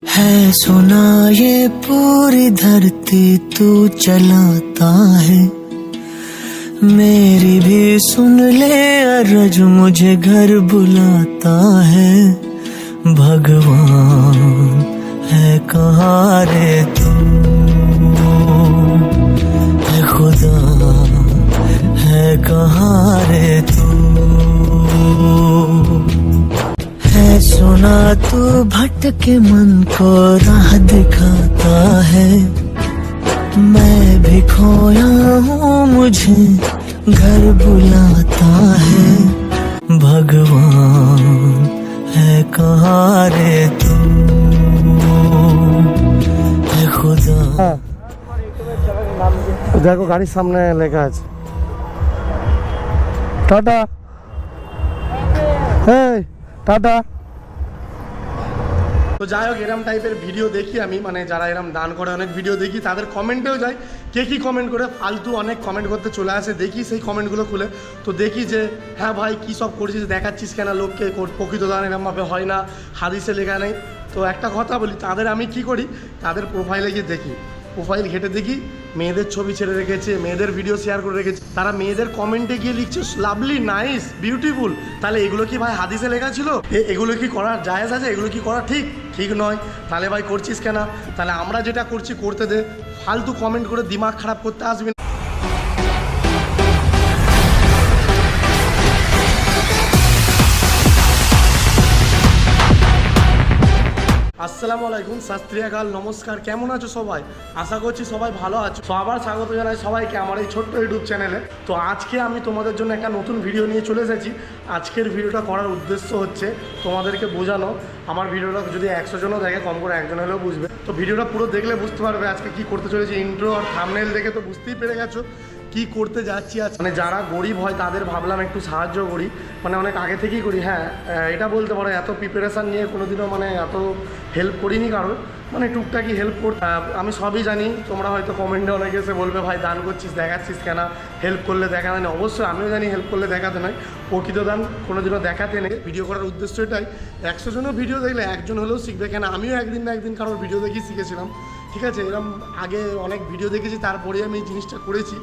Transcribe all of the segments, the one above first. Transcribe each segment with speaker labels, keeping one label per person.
Speaker 1: है सुना ये पूरी धरती तू चलाता है, मेरी भी सुन ले अरज मुझे घर बुलाता है। भगवान है कहाँ रे तू, है खुदा है कहाँ रे तू। है सुना तू भटके मन को राह दिखाता है, मैं भी खोया हूँ मुझे घर बुलाता है। भगवान है कहाँ रे तू, है खुदा।
Speaker 2: देखो গাড়ির সামনে লেখা আছে টাটা। এই টাটা। তো যাই হোক, এরম টাইপের ভিডিও দেখি আমি, মানে যারা এরম দান করে অনেক ভিডিও দেখি, তাদের কমেন্টেও যাই কে কী কমেন্ট করে, ফালতু অনেক কমেন্ট করতে চলে আসে। দেখি সেই কমেন্টগুলো খুলে, তো দেখি যে হ্যাঁ ভাই কী সব করছিস, দেখাচ্ছিস কেন লোককে, প্রকৃত দান এরমভাবে হয় না, হাদিসে লেখা নেই। তো একটা কথা বলি, তাদের আমি কি করি, তাদের প্রোফাইলে গিয়ে দেখি, প্রোফাইল ঘেটে দেখি মেয়েদের ছবি ছেড়ে রেখেছে, মেয়েদের ভিডিও শেয়ার করে রেখেছে, তারা মেয়েদের কমেন্টে গিয়ে লিখছে লাভলি, নাইস, বিউটিফুল। তাহলে এগুলো কি ভাই হাদিসে লেখা ছিল? এগুলো কি করার জায়েজ আছে? এগুলো কি করা ঠিক নয়? তাহলে ভাই করছিস কেন? তাহলে আমরা যেটা করছি করতে দে, ফালতু কমেন্ট করে দিমাগ খারাপ করতে আসবি না। আসসালামু আলাইকুম, সত শ্রী আকাল, নমস্কার। কেমন আছো সবাই? আশা করছি সবাই ভালো আছো। তো আবার স্বাগত জানাই সবাইকে আমার এই ছোট্ট ইউটিউব চ্যানেলে। তো আজকে আমি তোমাদের জন্য একটা নতুন ভিডিও নিয়ে চলে এসেছি। আজকের ভিডিওটা করার উদ্দেশ্য হচ্ছে তোমাদেরকে বোঝানো, আমার ভিডিওটা যদি 100 জনও দেখে কম করে একজন হলেও বুঝবে। তো ভিডিওটা পুরো দেখলে বুঝতে পারবে আজকে কি করতে চলেছি। ইন্ট্রো আর থাম্বনেল দেখে তো বুঝতেই পেরে গেছো কি করতে যাচ্ছি আজ। মানে যারা গরিব হয় তাদের ভাবলাম একটু সাহায্য করি, মানে অনেক আগে থেকেই করি। হ্যাঁ, এটা বলতে পারো এত প্রিপারেশান নিয়ে কোনোদিনও মানে এত হেল্প করিনি কারোর, মানে টুকটাকি হেল্প আমি সবই জানি। তোমরা হয়তো কমেন্টে অনেকে এসে বলবে ভাই দান করছিস দেখাচ্ছিস কেন, হেল্প করলে দেখাতে নেই। অবশ্যই আমিও জানি হেল্প করলে দেখাতে নয়, প্রকৃত দান কোনোদিনও দেখাতে নেই। ভিডিও করার উদ্দেশ্য এটাই, 100 জনও ভিডিও দেখলে একজন হলেও শিখবে। কেন আমিও একদিন না একদিন কারোর ভিডিও দেখেই শিখেছিলাম, ঠিক আছে। এরকম আগে অনেক ভিডিও দেখেছি, তারপরে আমি এই জিনিসটা করেছি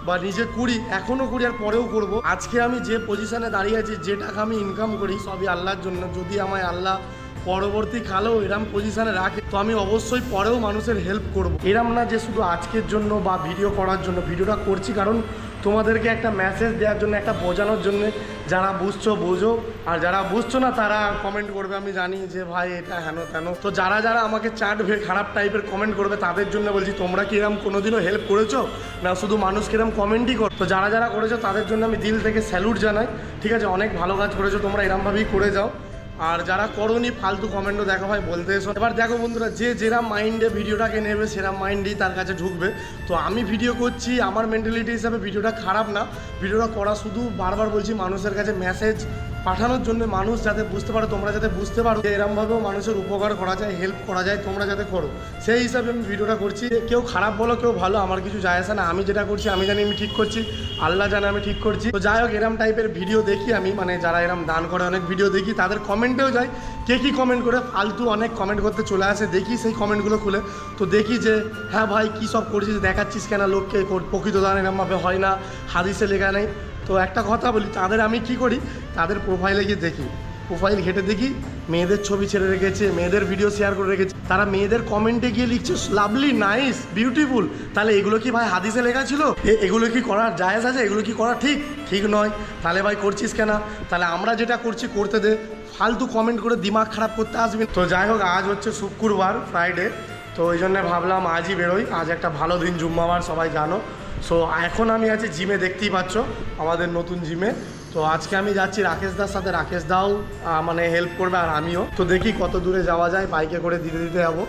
Speaker 2: বা নিজে করি, এখনও করি আর পরেও করব। আজকে আমি যে পজিশানে দাঁড়িয়ে আছি, যে টাকা আমি ইনকাম করি সবই আল্লাহর জন্য। যদি আমায় আল্লাহ পরবর্তী কালেও এরম পজিশানে রাখে তো আমি অবশ্যই পরেও মানুষের হেল্প করব। এরম না যে শুধু আজকের জন্য বা ভিডিও করার জন্য। ভিডিওটা করছি কারণ তোমাদেরকে একটা মেসেজ দেওয়ার জন্য, একটা বোঝানোর জন্য। যারা বুঝছো বোঝো, আর যারা বুঝছো না তারা কমেন্ট করবে, আমি জানি যে ভাই এটা হেন তেন। তো যারা যারা আমাকে চাটবে, খারাপ টাইপের কমেন্ট করবে, তাদের জন্য বলছি তোমরা কি এরম কোনোদিনও হেল্প করেছো না শুধু মানুষকে এরম কমেন্টই করো? তো যারা যারা করেছো তাদের জন্য আমি দিল থেকে স্যালুট জানাই, ঠিক আছে। অনেক ভালো কাজ করেছো তোমরা, এরমভাবেই করে যাও। আর যারা করোনি ফালতু কমেন্টও দেখো ভাই বলতে এসো। এবার দেখো বন্ধুরা, যে যেরাম মাইন্ডে ভিডিওটাকে নেবে সেরাম মাইন্ডেই তার কাছে ঢুকবে। তো আমি ভিডিও করছি আমার মেন্টালিটি হিসাবে, ভিডিওটা খারাপ না। ভিডিওটা করা শুধু বারবার বলছি মানুষের কাছে মেসেজ পাঠানোর জন্য, মানুষ যাতে বুঝতে পারো, তোমরা যাতে বুঝতে পারো যে এরমভাবেও মানুষের উপকার করা যায়, হেল্প করা যায়, তোমরা যাতে করো, সেই হিসাবে আমি ভিডিওটা করছি। কেউ খারাপ বলো কেউ ভালো, আমার কিছু যায় আসে না। আমি যেটা করছি আমি জানি আমি ঠিক করছি, আল্লাহ জানে আমি ঠিক করছি। তো যাই হোক, এরম টাইপের ভিডিও দেখি আমি, মানে যারা এরম দান করে অনেক ভিডিও দেখি, তাদের কমেন্টেও যাই কে কী কমেন্ট করে, ফালতু অনেক কমেন্ট করতে চলে আসে। দেখি সেই কমেন্টগুলো খুলে, তো দেখি যে হ্যাঁ ভাই কী সব করছিস, দেখাচ্ছিস কেন লোককে, প্রকৃত দান এরমভাবে হয় না, হাদিসে লেখা নেই। তো একটা কথা বলি, তাদের আমি কি করি, তাদের প্রোফাইলে গিয়ে দেখি, প্রোফাইল ঘেটে দেখি মেয়েদের ছবি ছেড়ে রেখেছে, মেয়েদের ভিডিও শেয়ার করে রেখেছে, তারা মেয়েদের কমেন্টে গিয়ে লিখছে লাভলি, নাইস, বিউটিফুল। তাহলে এগুলো কি ভাই হাদিসে লেখা ছিল? এগুলো কি করার জায়েজ আছে? এগুলো কি করা ঠিক নয়? তাহলে ভাই করছিস কেন? তাহলে আমরা যেটা করছি করতে দে, ফালতু কমেন্ট করে দিমাগ খারাপ করতে আসবি। তো যাই হোক, আজ হচ্ছে শুক্রবার, ফ্রাইডে। তো ওই জন্য ভাবলাম আজই বেরোই, আজ একটা ভালো দিন, জুম্মাবার, সবাই জানো। সো এখন আমি আছি জিমে, দেখতেই পাচ্ছ আমাদের নতুন জিমে। তো আজকে আমি যাচ্ছি রাকেশদার সাথে, রাকেশদাও মানে হেল্প করবে আর আমিও। তো দেখি কত দূরে যাওয়া যায়, বাইকে করে দিতে যাবো।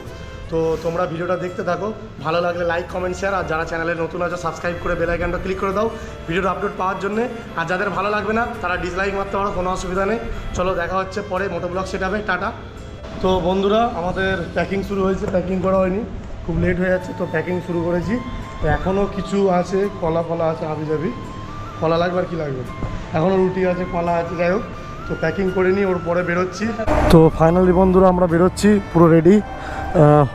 Speaker 2: তো তোমরা ভিডিওটা দেখতে থাকো, ভালো লাগলে লাইক কমেন্ট শেয়ার, আর যারা চ্যানেলে নতুন আছে সাবস্ক্রাইব করে বেল আইকনটা ক্লিক করে দাও ভিডিওর আপলোড পাওয়ার জন্য। আর যাদের ভালো লাগবে না তারা ডিসলাইক মারতে পারো, কোনো অসুবিধা নেই। চলো দেখা হচ্ছে পরে, মোটো ব্লগ সেট হবে, টাটা। তো বন্ধুরা, আমাদের প্যাকিং শুরু হয়েছে, প্যাকিং করা হয়নি, খুব লেট হয়ে যাচ্ছে, তো প্যাকিং শুরু করেছি। তো এখনও কিছু আছে, কলা ফলা আছে, হাবি যাবি, কলা লাগবে আর কি লাগবে, এখনও রুটি আছে, কলা আছে, যাই হোক। তো প্যাকিং করে নিই, ওর পরে বেরোচ্ছি। তো ফাইনালি বন্ধুরা আমরা বেরোচ্ছি, পুরো রেডি।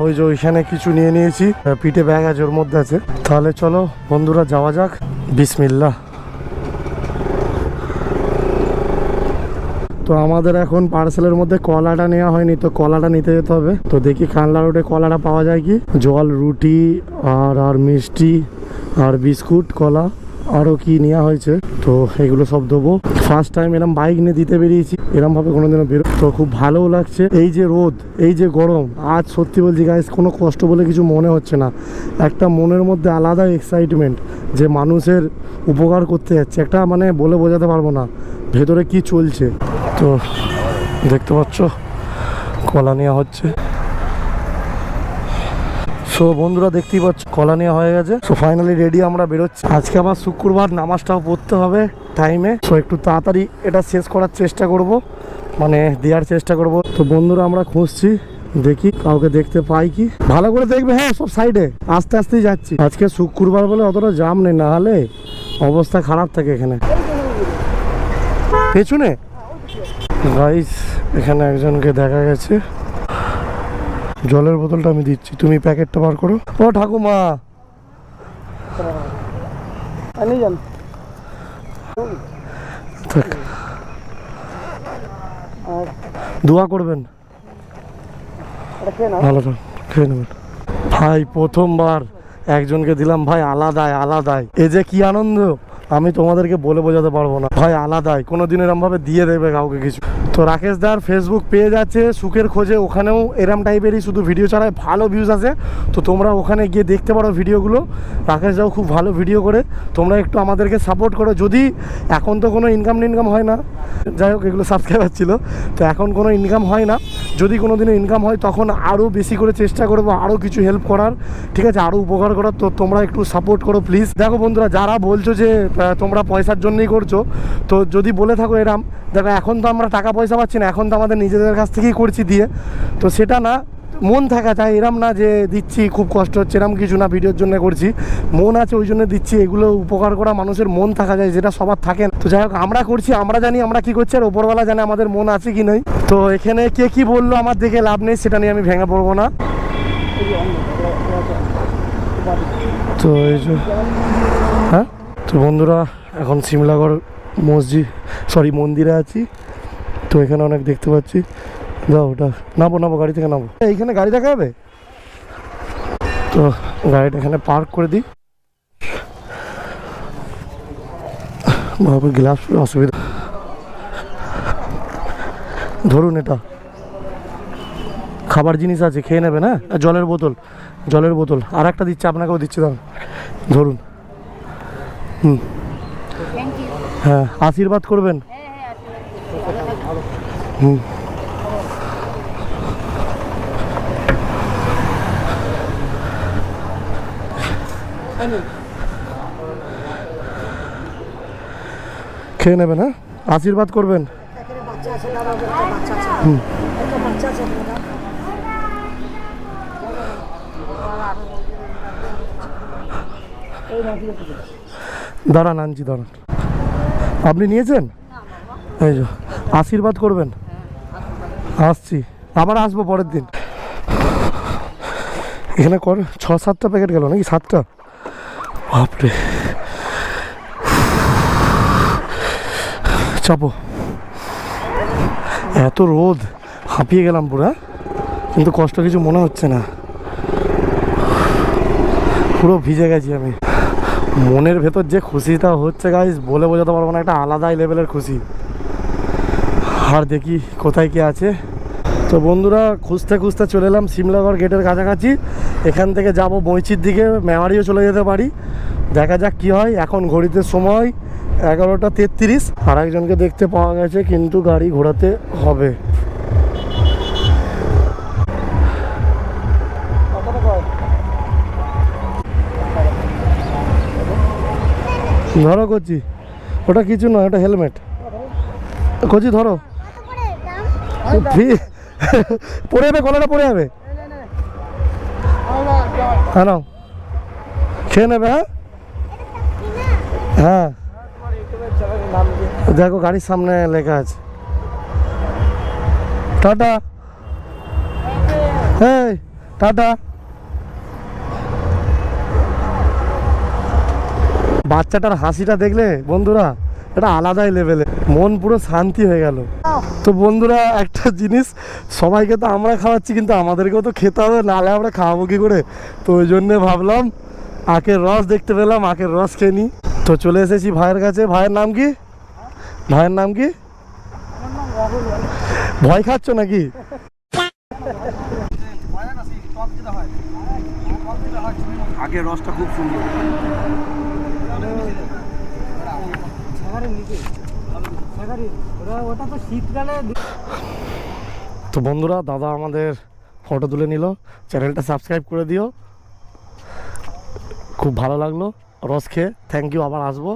Speaker 2: ওই যে ওইখানে কিছু নিয়ে নিয়েছি, পিঠে ব্যাগ আছে ওর মধ্যে আছে। তাহলে চলো বন্ধুরা যাওয়া যাক, বিসমিল্লাহ। তো আমাদের এখন পার্সেলের মধ্যে কলাটা নেওয়া হয়নি, তো কলাটা নিতে যেতে হবে। তো দেখি কানলা রোডে কলাটা পাওয়া যায় কি। জল, রুটি আর মিষ্টি আর বিস্কুট, কলা আরও কি নেওয়া হয়েছে, তো এগুলো সব দেবো। ফার্স্ট টাইম এরম বাইক নিয়ে দিতে বেরিয়েছি, এরম ভাবে কোনোদিনও বেরো, তো খুব ভালোও লাগছে। এই যে রোদ, এই যে গরম, আজ সত্যি বলছি গাইস কোনো কষ্ট বলে কিছু মনে হচ্ছে না। একটা মনের মধ্যে আলাদা এক্সাইটমেন্ট যে মানুষের উপকার করতে যাচ্ছে, একটা মানে বলে বোঝাতে পারবো না ভেতরে কি চলছে। তো দেখতে পাচ্ছ কলা নেওয়া হচ্ছে। সো বন্ধুরা দেখতেই পাচ্ছ কলা নেওয়া হয়ে গেছে। সো ফাইনালি রেডি, আমরা বেরোচ্ছি। আজকে আবার শুক্রবার, নামাজটাও পড়তে হবে টাইমে। সো একটু তাড়াতাড়ি এটা শেষ করার চেষ্টা করব, মানে দেওয়ার চেষ্টা করব। তো বন্ধুরা আমরা খুঁজছি, দেখি কাউকে দেখতে পাই কি। ভালো করে দেখবে, হ্যাঁ সব সাইডে, আস্তে আস্তেই যাচ্ছি। আজকে শুক্রবার বলে অতটা জাম নেই, না হলে অবস্থা খারাপ থাকে এখানে। পেছনে গাইস এখানে একজনকে দেখা গেছে। জলের বোতলটা আমি দিচ্ছি, তুমি প্যাকেটটা বার করো। ও ঠাকুমা, দোয়া করবেন, ভালো খেয়ে নেবেন। ভাই প্রথমবার একজনকে দিলাম ভাই, আলাদাই আলাদাই, এ যে কি আনন্দ আমি তোমাদেরকে বলে বোঝাতে পারবো না ভাই, আলাদাই। কোনোদিন এরম ভাবে দিয়ে দেবে কাউকে কিছু। তো রাকেশ দার ফেসবুক পেজ আছে সুখের খোঁজে, ওখানেও এরম টাইপেরই শুধু ভিডিও ছাড়ায় ভালো ভিউজ আছে। তো তোমরা ওখানে গিয়ে দেখতে পারো ভিডিওগুলো। রাকেশ দাও খুব ভালো ভিডিও করে, তোমরা একটু আমাদেরকে সাপোর্ট করো। যদি এখন তো কোনো ইনকাম হয় না, যাই হোক এগুলো সাবস্ক্রাইবার ছিল, তো এখন কোনো ইনকাম হয় না। যদি কোনো দিনও ইনকাম হয় তখন আরও বেশি করে চেষ্টা করবো আরও কিছু হেল্প করার, ঠিক আছে, আরও উপকার করার। তো তোমরা একটু সাপোর্ট করো প্লিজ। দেখো বন্ধুরা, যারা বলছো যে তোমরা পয়সার জন্যই করছো, তো যদি বলে থাকো এরম, দেখো এখন তো আমরা টাকা পয়সা পাচ্ছি না, এখন তো আমাদের নিজেদের কাছ থেকেই করছি দিয়ে, তো সেটা না, মন থাকা চাই। এরম না যে দিচ্ছি খুব কষ্ট হচ্ছে, এরম কিছু না, ভিডিওর জন্য করছি, মন আছে ওই জন্য দিচ্ছি। এগুলো উপকার করা মানুষের মন থাকা যায়, যেটা সবার থাকে না। তো যাই হোক আমরা করছি, আমরা জানি আমরা কি করছি, আর ওপরওয়ালা জানে আমাদের মন আছে কি নেই। তো এখানে কে কি বললো আমার দেখে লাভ নেই, সেটা নিয়ে আমি ভেঙে পড়বো না। তো এই যে হ্যাঁ, তো বন্ধুরা এখন সিমলাগড় মন্দিরে আছি। তো এখানে অনেক দেখতে পাচ্ছি। যাও ওটা নাবো গাড়ি থেকে নাবো। এইখানে গাড়ি দেখা যাবে, তো গাড়িটা এখানে পার্ক করে দিই। বাবা গ্লাস অসুবিধা, ধরুন এটা খাবার জিনিস আছে, খেয়ে নেবেন। হ্যাঁ, জলের বোতল আর একটা দিচ্ছে, আপনাকেও দিচ্ছি, দাম ধরুন। হ্যাঁ আশীর্বাদ করবেন। খেয়ে নেবেন, হ্যাঁ আশীর্বাদ করবেন। দাঁড়ান আনছি, দাঁড়ান। আপনি নিয়েছেন? এই যে আশীর্বাদ করবেন। আসছি, আবার আসবো পরের দিন। এখানে 6-7টা প্যাকেট গেল নাকি, 7টা? বাপরে, চাপো। এত রোদ, হাঁপিয়ে গেলাম পুরা, কিন্তু কষ্ট কিছু মনে হচ্ছে না, পুরো ভিজে গেছি আমি। মনের ভেতর যে খুশিটা হচ্ছে গাইস বলে বোঝাতে পারবো না, একটা আলাদাই লেভেলের খুশি। আর দেখি কোথায় কি আছে। তো বন্ধুরা খুঁজতে খুঁজতে চলে এলাম সিমলাগড় গেটের কাছাকাছি। এখান থেকে যাব বইচির দিকে, মেমারিও চলে যেতে পারি, দেখা যাক কি হয়। এখন ঘড়িতে সময় 11টা 33। আর একজনকে দেখতে পাওয়া গেছে, কিন্তু গাড়ি ঘোরাতে হবে। ধরো করছি, ওটা কিছু নয়, ওটা হেলমেট। করছি ধরো, পড়ে যাবে, গলাটা পড়ে যাবে। হ্যাঁ নাও, খেয়ে নেবে। হ্যাঁ হ্যাঁ, দেখো গাড়ির সামনে লেখা আছে টাটা। হ্যাঁ টাটা। বাচ্চাটার হাসিটা দেখলে বন্ধুরা এটা আলাদাই লেভেলে, মন পুরো শান্তি হয়ে গেল। তো বন্ধুরা একটা জিনিস, সবাইকে তো আমরা খাওয়াচ্ছি কিন্তু আমাদেরকেও তো খেতে হবে, নাহলে আমরা খাওয়াবো কি করে। তো ওই জন্যে ভাবলাম আখের রস দেখতে পেলাম, আখের রস খেয়ে নিই। তো চলে এসেছি ভাইয়ের কাছে। ভাইয়ের নাম কি? ভাইয়ের নাম কি? ভয় খাচ্ছ নাকি?
Speaker 3: আগের রসটা খুব সুন্দর।
Speaker 2: তো বন্ধুরা দাদা আমাদের ফটো তুলে নিল, চ্যানেলটা সাবস্ক্রাইব করে দিও। খুব ভালো লাগলো রস খেয়ে, থ্যাংক ইউ, আবার আসবো।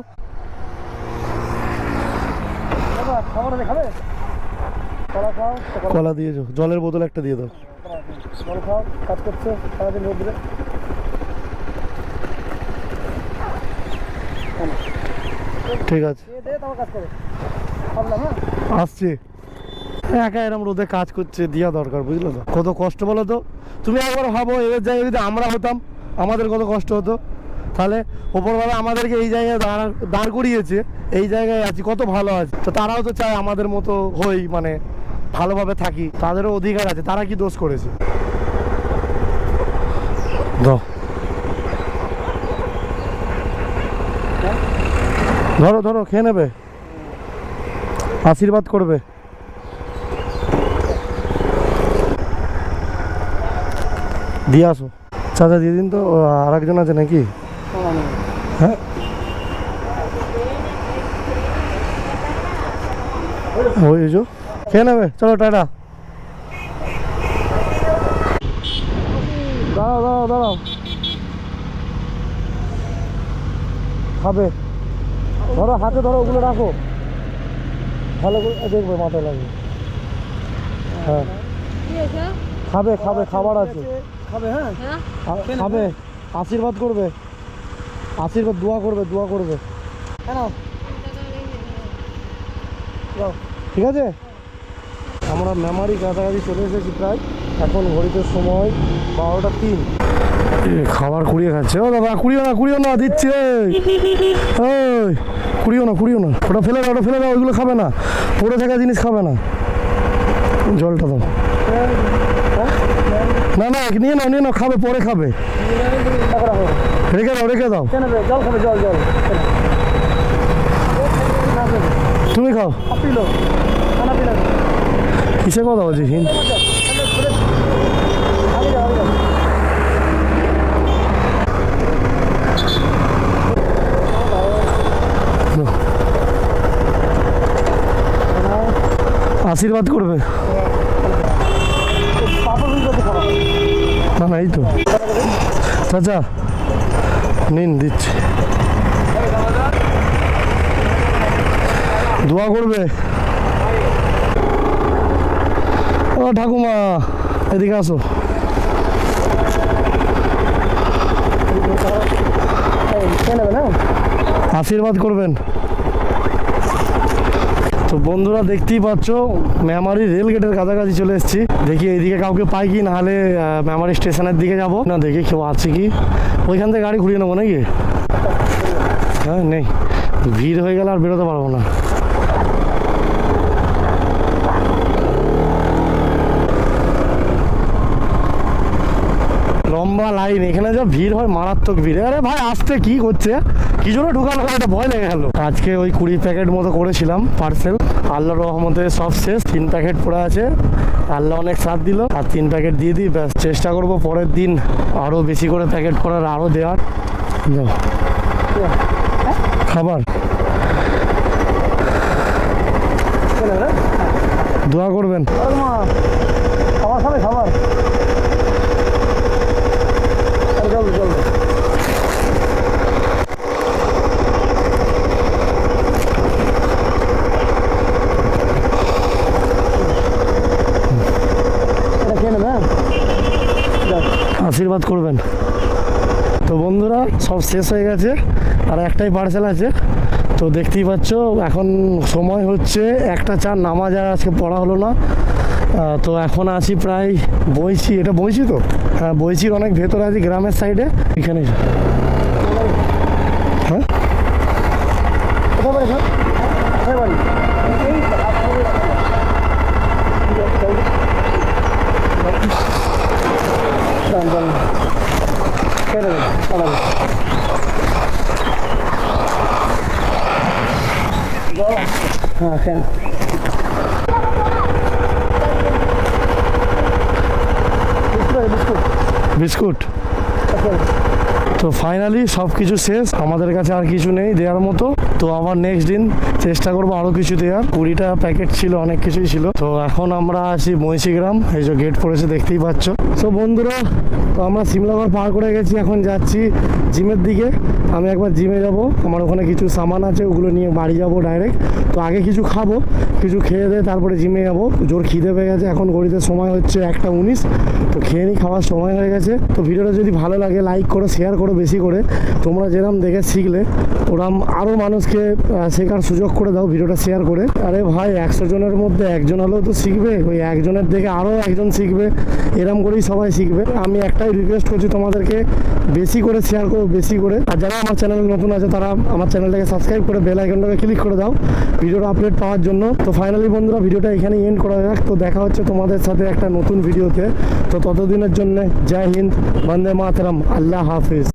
Speaker 2: কলা দিয়েছো, জলের বোতল একটা দিয়ে দাও। ঠিক আছে আসছি। একা এরম রোদে কাজ করছে, দেওয়া দরকার, বুঝলো তো? কত কষ্ট বলো তো। তুমি একবার ভাবো এর জায়গায় যদি আমরা হতাম আমাদের কত কষ্ট হতো। তাহলে ওপরবেলা আমাদেরকে এই জায়গায় দাঁড় করিয়েছে, এই জায়গায় আছি, কত ভালো আছে। তো তারাও তো চায় আমাদের মতো হই, মানে ভালোভাবে থাকি, তাদেরও অধিকার আছে। তারা কি দোষ করেছে? ধরো ধরো, খেয়ে নেবে, আশীর্বাদ করবে। দিয়ে আসো, চাচা দিয়ে দিন তো। আর একজন আছে নাকি? হ্যাঁ ওই যে খেয়ে নেবে, চলো টাটা। দাঁড়াও দাঁড়াও দাঁড়াও, খাবে? ধরো হাতে ধরো, ওগুলো রাখো, ভালো করে দেখবে মাথায় লাগবে। হ্যাঁ খাবে খাবে, খাবার আছে, খাবে। হ্যাঁ খাবে, আশীর্বাদ করবে, আশীর্বাদ দোয়া করবে, দোয়া করবে। ঠিক আছে, আমরা মেমারি কাছাকাছি চলে এসেছি প্রায়। এখন ঘড়িতে সময় 12টা 3। খাবার কুড়িয়ে খাচ্ছে। ও দাদা কুড়িও না, কুড়িও না, দিচ্ছি। ওই কুড়িও না, কুড়িও না, ওটা ফেলে দাও, ওটা ফেলে দাও, ওইগুলো খাবে না, পড়ে থাকা জিনিস খাবে না। জলটা দাও। না না নিয়ে নাও, নিয়ে নাও, খাবে পরে খাবে, রেখে দাও, রেখে দাও। জল খাবে, জল জল। তুমি খাও। কিসে কথা বলছিস? আশীর্বাদ করবে। না না এই তো চাচা নিন, দিচ্ছি। দোয়া করবে। ও ঠাকুমা এদিকে আসো। আশীর্বাদ করবেন। তো বন্ধুরা দেখতেই পাচ্ছ মেমারি রেল গেটের কাছাকাছি চলে এসেছি। দেখি এইদিকে কাউকে পাই কি, নাহলে মেমারি স্টেশনের দিকে যাব। না দেখি কেউ আছে কি, ওইখান থেকে গাড়ি ঘুরিয়ে নেবো নাকি? হ্যাঁ নেই, ভিড় হয়ে গেলে আর বেরোতে পারবো না। লম্বা লাইন, এখানে যা ভিড় হয়, মারাত্মক ভিড়। আরে ভাই আসতে কি করছে, কি জন্য ঢুকানো, একটা ভয় লেগে গেল। আজকে ওই 20 প্যাকেট মতো করেছিলাম পার্সেল, আল্লাহর রহমতে সব শেষ। 3 প্যাকেট পড়ে আছে, আল্লাহ অনেক সাথ দিল, আর 3 প্যাকেট দিয়ে দিই ব্যাস। চেষ্টা করবো পরের দিন আরও বেশি করে প্যাকেট করার, আরও দেওয়ার। খাবার দোয়া করবেন। খাবার খাবে, খাবার আশীর্বাদ করবেন। তো বন্ধুরা সব শেষ হয়ে গেছে, আর একটাই পার্সেল আছে। তো দেখতেই পাচ্ছ এখন সময় হচ্ছে 1টা 4, নামাজ আর আজকে পড়া হলো না। তো এখন আছি প্রায় বইছি, এটা বইছি তো, হ্যাঁ বইছির অনেক ভেতরে আছি, গ্রামের সাইডে এখানে। হ্যাঁ কোথায় বাড়ি স্যার? কোথায় বাড়ি? হ্যাঁ হ্যাঁ বিস্কুট। তো ফাইনালি সব কিছু শেষ, আমাদের কাছে আর কিছু নেই দেওয়ার মতো। তো আবার নেক্সট দিন চেষ্টা করবো আরও কিছু দেওয়ার। 20টা প্যাকেট ছিল, অনেক কিছুই ছিল। তো এখন আমরা আছি মহিষী গ্রাম, এই যে গেট পড়েছে দেখতেই পাচ্ছ। তো বন্ধুরা, তো আমরা সিমলাগড় পার করে গেছি, এখন যাচ্ছি জিমের দিকে। আমি একবার জিমে যাব, আমার ওখানে কিছু সামান আছে, ওগুলো নিয়ে বাড়ি যাব ডাইরেক্ট। তো আগে কিছু খাবো, কিছু খেয়ে দিয়ে তারপরে জিমে যাবো। জোর খিদে পেয়ে গেছে, এখন ঘড়িতে সময় হচ্ছে 1:19। তো খেয়ে নিই, খাওয়ার সময় হয়ে গেছে। তো ভিডিওটা যদি ভালো লাগে লাইক করো, শেয়ার করো বেশি করে। তোমরা যেরকম দেখে শিখলে ওরম আরও মানুষকে শেখার সুযোগ করে দাও ভিডিওটা শেয়ার করে। আরে ভাই 100 জনের মধ্যে একজন হলেও তো শিখবে, ওই একজনের দেখে আরও একজন শিখবে, এরম করেই সবাই শিখবে। আমি একটাই রিকোয়েস্ট করছি তোমাদেরকে, বেশি করে শেয়ার করো, বেশি করে। আর যারা আমার চ্যানেলে নতুন আছে তারা আমার চ্যানেলটাকে সাবস্ক্রাইব করে বেল আইকনটাকে ক্লিক করে দাও ভিডিওর আপডেট পাওয়ার জন্য। তো ফাইনালি বন্ধুরা, ভিডিওটা এখানে এন্ড করা যাক। তো দেখা হচ্ছে তোমাদের সাথে একটা নতুন ভিডিওতে। তো ততদিনের জন্য জয় হিন্দ, বন্দে মাতরম, আল্লাহ হাফিজ।